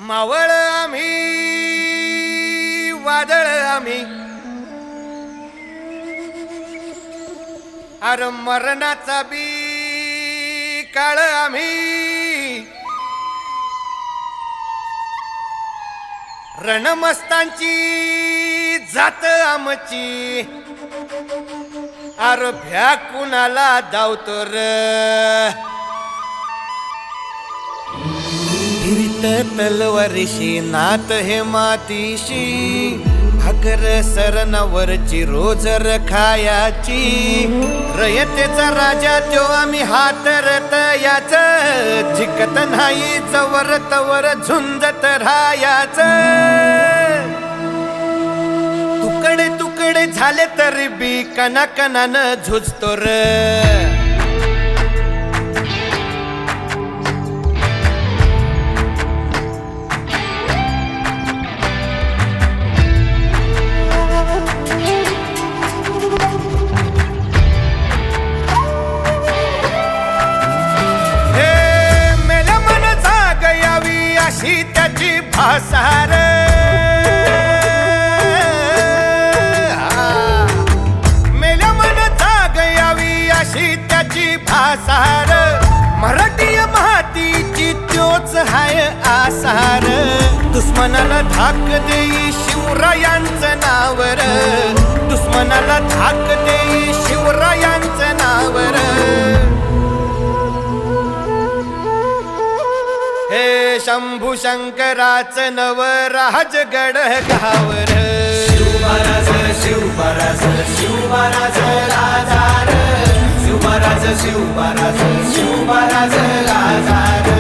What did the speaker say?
मावळ आम्ही वादळ आम्ही अर मरणाचा बी काळ आम्ही रणमस्तांची जात आमची अर भ्या कुणाला धावतो र फिरित तलवारीशी नात हे मातीशी भाकर सरणावरची रोज खायाची रयतेचा राजा त्यो आम्ही हातरत याच जिकत नाही जवर तवर झुंजत राहायाच तुकडे तुकडे झाले तरी बी कणाकणानं झुजतो र अशी त्याची भासार मेल्या मन जाग यावी अशी त्याची भासार मराठी मातीची त्योच हाय आसार दुश्मनाला धाक देई शिवरायांचं नावर दुश्मनाला धाक देई शिवरायांचं नावर हे शंभू शंकराचं नवराजगड गावर शिवमहाराज शिवमहाराज शिवमहाराज राजा रे शिवमहाराज शिवमहाराज शिवमहाराज राजा रे